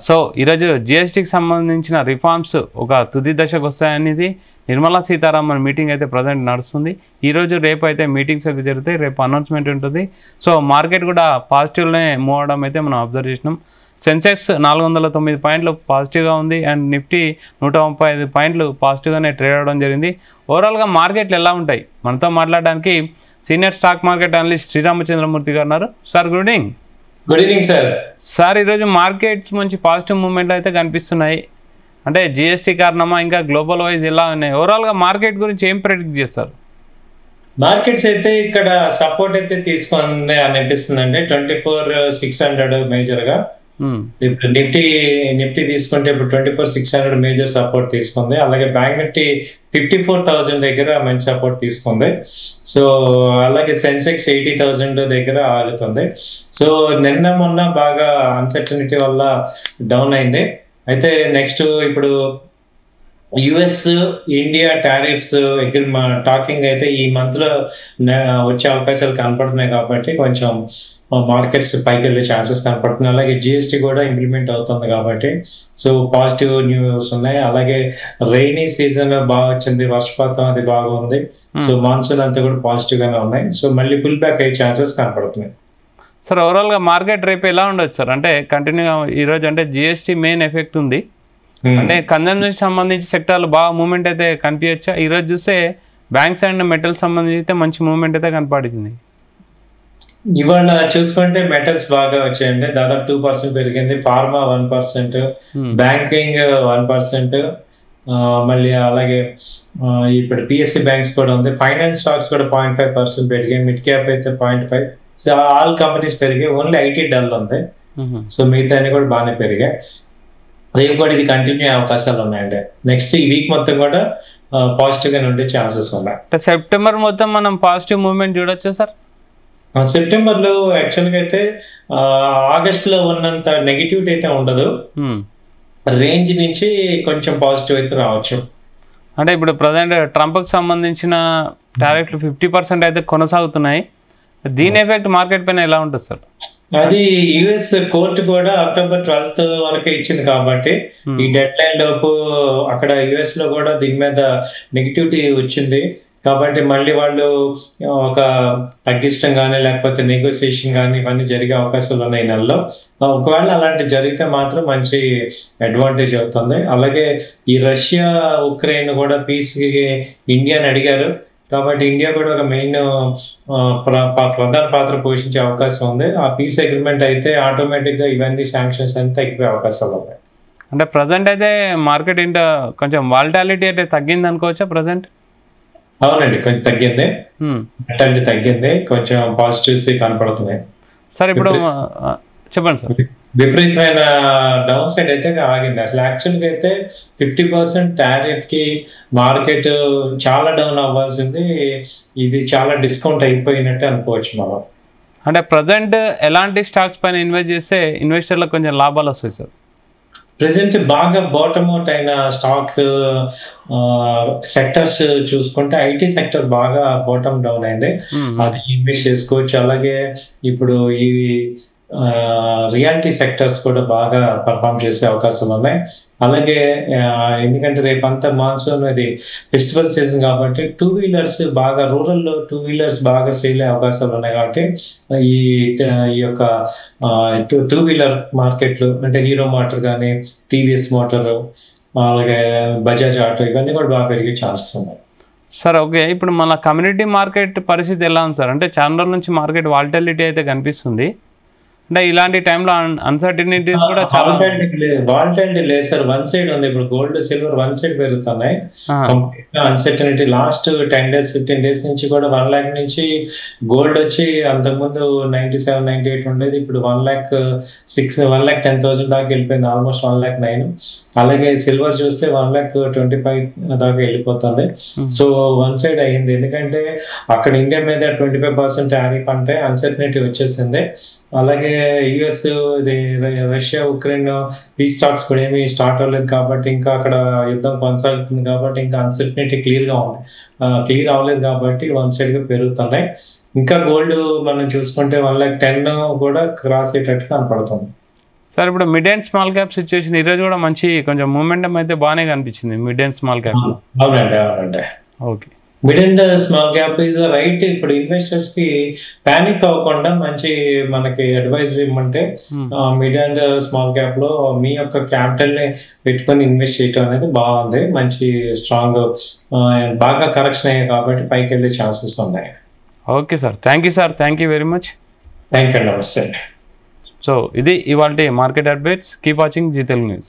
So ఈరోజు జిఎస్టీకి సంబంధించిన reforms ఒక తుది దశకు వస్తాయనేది నిర్మలా సీతారామన్ మీటింగ్ అయితే ప్రజెంట్ నడుస్తుంది. ఈరోజు రేపు అయితే మీటింగ్స్ అయితే జరుగుతాయి, రేపు అనౌన్స్మెంట్ ఉంటుంది. సో మార్కెట్ కూడా పాజిటివ్లోనే మూవ్ అవడం అయితే మనం అబ్జర్వ్ చేసినాం. సెన్సెక్స్ 409 పాయింట్లు పాజిటివ్గా ఉంది అండ్ నిఫ్టీ 135 పాయింట్లు పాజిటివ్గానే ట్రేడ్ అవ్వడం జరిగింది. ఓవరాల్గా మార్కెట్లు ఎలా ఉంటాయి మనతో మాట్లాడడానికి senior stock market analyst Sriramachandramurthy గారు ఉన్నారు. Sir good evening. Good evening sir. Sir ఈరోజు మార్కెట్స్ మంచి పాజిటివ్ మూవ్మెంట్ అయితే కనిపిస్తున్నాయి. అంటే జిఎస్టీ కారణమా ఇంకా గ్లోబల్ వైజ్ ఎలా ఉన్నాయి? ఓవరాల్గా మార్కెట్ గురించి ఏం ప్రెడిక్ట్ చేస్తారు? మార్కెట్స్ అయితే ఇక్కడ సపోర్ట్ అయితే తీసుకుంది అనిపిస్తుంది అండి. 24,600 మేజర్గా. ఇప్పుడు నిఫ్టీ తీసుకుంటే ఇప్పుడు 24,600 మేజర్ సపోర్ట్ తీసుకుంది. అలాగే బ్యాంక్ నిఫ్టీ 54,000 దగ్గర మంచి సపోర్ట్ తీసుకుంది. సో అలాగే సెన్సెక్స్ 80,000 దగ్గర ఆగుతుంది. సో నిన్న మొన్న బాగా అన్సర్టనిటీ వల్ల డౌన్ అయింది. అయితే నెక్స్ట్ ఇప్పుడు యుఎస్ ఇండియా టారిఫ్స్ టాకింగ్ అయితే ఈ మంత్ లో వచ్చే అవకాశాలు కనపడుతున్నాయి కాబట్టి కొంచెం మార్కెట్స్ పైకి వెళ్ళే ఛాన్సెస్ కనపడుతున్నాయి. అలాగే జిఎస్టీ కూడా ఇంప్లిమెంట్ అవుతుంది కాబట్టి సో పాజిటివ్ న్యూస్ ఉన్నాయి. అలాగే రైనీ సీజన్ బాగా వచ్చింది, వర్షపాతం అది బాగా ఉంది. సో మాన్సూన్ అంతా కూడా పాజిటివ్ గానే ఉన్నాయి. సో మళ్ళీ పుల్ బ్యాక్ అయ్యే ఛాన్సెస్ కనపడుతున్నాయి. సార్ ఓవరాల్గా మార్కెట్ రేపు ఎలా ఉండొచ్చు సార్? అంటే కంటిన్యూగా ఈరోజు అంటే జిఎస్టీ మెయిన్ ఎఫెక్ట్ ఉంది, అంటే కన్జంప్షన్ సంబంధించి సెక్టార్లు బాగా మూవ్మెంట్ అయితే కనిపించచ్చా? ఈరోజు చూస్తే బ్యాంక్స్ అండ్ మెటల్స్ సంబంధించి అయితే మంచి మూవ్మెంట్ అయితే కనపడింది. ఇవాళ చూసుకుంటే మెటల్స్ బాగా వచ్చాయండి, దాదాపు 2% పెరిగింది. ఫార్మా 1%, బ్యాంకింగ్ 1%, మళ్ళీ అలాగే ఇప్పుడు పిఎస్సి బ్యాంక్స్ కూడా ఉంది. ఫైనాన్స్ స్టాక్స్ కూడా 0.5% పెరిగాయి. మిడ్ క్యాప్ అయితే 0.5. సో ఆల్ కంపెనీస్ పెరిగాయి, ఓన్లీ ఐటీ డల్ ఉంది. సో మిగతా అన్ని కూడా బాగానే పెరిగాయి. రేపు కూడా ఇది కంటిన్యూ అయ్యే అవకాశాలు ఉన్నాయండి. నెక్స్ట్ ఈ వీక్ మొత్తం కూడా పాజిటివ్ గానే ఉండే ఛాన్సెస్ ఉన్నాయి. సెప్టెంబర్ మొత్తం మనం పాజిటివ్ మూవ్మెంట్ చూడొచ్చా సార్? సెప్టెంబర్ లో యాక్చువల్గా అయితే ఆగస్ట్ లో ఉన్నంత నెగిటివిటీ అయితే ఉండదు. రేంజ్ నుంచి కొంచెం పాజిటివ్ అయితే రావచ్చు. అంటే ఇప్పుడు ప్రజెంట్ ట్రంప్కి సంబంధించిన టారిఫ్లు 50% అయితే కొనసాగుతున్నాయి. దీని ఎఫెక్ట్ మార్కెట్ పైన ఎలా ఉంటుంది సార్? అది యుఎస్ కోర్టు కూడా October 12th వరకే ఇచ్చింది కాబట్టి ఈ డెడ్ లైన్ లోపు అక్కడ యుఎస్ లో కూడా దీని మీద నెగిటివిటీ వచ్చింది కాబట్టి మళ్ళీ వాళ్ళు ఒక తగ్గించడం కానీ లేకపోతే నెగోసియేషన్ కానీ ఇవన్నీ జరిగే అవకాశాలు ఉన్నాయి ఈ నెలలో. ఒకవేళ అలాంటి జరిగితే మాత్రం మంచి అడ్వాంటేజ్ అవుతుంది. అలాగే ఈ రష్యా ఉక్రెయిన్ కూడా పీస్కి ఇండియాని అడిగారు కాబట్టి ఇండియా కూడా ఒక మెయిన్ ప్రధాన పాత్ర పోషించే అవకాశం ఉంది. ఆ పీస్ అగ్రిమెంట్ అయితే ఆటోమేటిక్ గా ఇవన్నీ శాంక్షన్స్ అన్ని తగ్గిపోయే అవకాశాలు ఉన్నాయి. అంటే ప్రజెంట్ అయితే మార్కెట్ ఇంకా కొంచెం వాలటాలిటీ అయితే తగ్గింది అనుకోవచ్చా ప్రజెంట్? అవునండి, కొంచెం తగ్గింది, తగ్గింది, కొంచెం పాజిటివ్స్ కనపడుతున్నాయి. సార్ ఇప్పుడు చెప్పండి సార్. విపరీతమైన డౌన్ సైడ్ అయితే ఆగింది. అసలు యాక్చువల్గా అయితే 50% టారిఫ్ కి మార్కెట్ చాలా డౌన్ అవ్వాల్సింది, ఇది చాలా డిస్కౌంట్ అయిపోయినట్టు అనుకోవచ్చు మనం. అంటే ప్రజెంట్ ఎలాంటి స్టాక్స్ పైన ఇన్వెస్ట్ చేస్తే ఇన్వెస్టర్లకు కొంచెం లాభాలు వస్తాయి సార్? ప్రెసెంట్ బాగా బాటమ్ అవుట్ అయిన స్టాక్ సెక్టర్స్ చూసుకుంటే ఐటీ సెక్టర్ బాగా బాటమ్ డౌన్ అయింది, అది ఇన్వెస్ట్ చేసుకోవచ్చు. అలాగే ఇప్పుడు ఈ రియాలిటీ సెక్టర్స్ కూడా బాగా పర్ఫామ్ చేసే అవకాశాలు ఉన్నాయి. అలాగే ఎందుకంటే రేపు అంతా మాన్సూన్ ఇది ఫెస్టివల్ సీజన్ కాబట్టి టూ వీలర్స్ బాగా రూరల్లో టూ వీలర్స్ బాగా సేల్ అయ్యే అవకాశాలు ఉన్నాయి కాబట్టి ఈ యొక్క టూ వీలర్ మార్కెట్లు అంటే హీరో మోటార్ కానీ టీవీఎస్ మోటార్ అలాగే బజాజ్ ఆటో ఇవన్నీ కూడా బాగా పెరిగే ఛాన్సెస్ ఉన్నాయి. సార్ ఓకే, ఇప్పుడు మన కమ్యూనిటీ మార్కెట్ పరిస్థితి ఎలా ఉంది సార్? అంటే చాలా రోజుల నుంచి మార్కెట్ వాలటిలిటీ అయితే కనిపిస్తుంది, అంటే ఇలాంటి టైంలో అన్సర్టనిటీస్ కూడా చాలా వాలటిలిటీ లేదు సార్. వన్ సైడ్ ఉంది. ఇప్పుడు గోల్డ్ సిల్వర్ వన్ సైడ్ పెరుగుతున్నాయి. అన్సర్టనిటీ లాస్ట్ 10 days 15 days నుంచి కూడా 1 lakh నుంచి గోల్డ్ వచ్చి అంతకుముందు 97 98 ఉండేది, ఇప్పుడు 1,10,000 దాకా వెళ్ళిపోయింది, ఆల్మోస్ట్ 1,09,000. అలాగే సిల్వర్ చూస్తే 1,25,000 దాకా వెళ్ళిపోతుంది. సో వన్ సైడ్ అయ్యింది, ఎందుకంటే అక్కడ ఇండియా మీద 25% టారిఫ్ అంటే అన్సర్టనిటీ వచ్చేసింది. అలాగే US Russia Ukraine piece talks కూడా ఏమి స్టార్ట్ అవ్వలేదు కాబట్టి ఇంకా అక్కడ యుద్ధం కొనసాగుతుంది కాబట్టి ఇంకా అన్సర్టనిటీ క్లియర్ అవ్వలేదు కాబట్టి వన్ సైడ్ గా పెరుగుతున్నాయి. ఇంకా గోల్డ్ మనం చూసుకుంటే 1,10,000 కూడా క్రాస్ అయ్యేటట్టు కనపడుతుంది. సార్ ఇప్పుడు mid and small cap situation ఈరోజు కూడా మంచి కొంచెం మూమెంటం అయితే బాగానే కనిపించింది మిడ్ అండ్ స్మాల్ క్యాప్. అవునండి. Okay, mid and small cap is right. ఇప్పుడు ఇన్వెస్టర్స్ కి పానిక్ అవ్వకుండా మంచి మనకి అడ్వైజ్ ఇవ్వమంటే మిడ్ అండ్ స్మాల్ క్యాప్ లో మీ యొక్క క్యాపిటల్ ని పెట్టుకొని ఇన్వెస్ట్ చేయటం అనేది బాగుంది. మంచి స్ట్రాంగ్ బాగా కరెక్షన్ అయ్యాయి కాబట్టి పైకి వెళ్ళే ఛాన్సెస్ ఉన్నాయి. Okay sir, thank you sir, thank you very much. Thank you, నమస్తే. సో ఇది ఇవాళ market updates. Keep watching Zee Telugu news.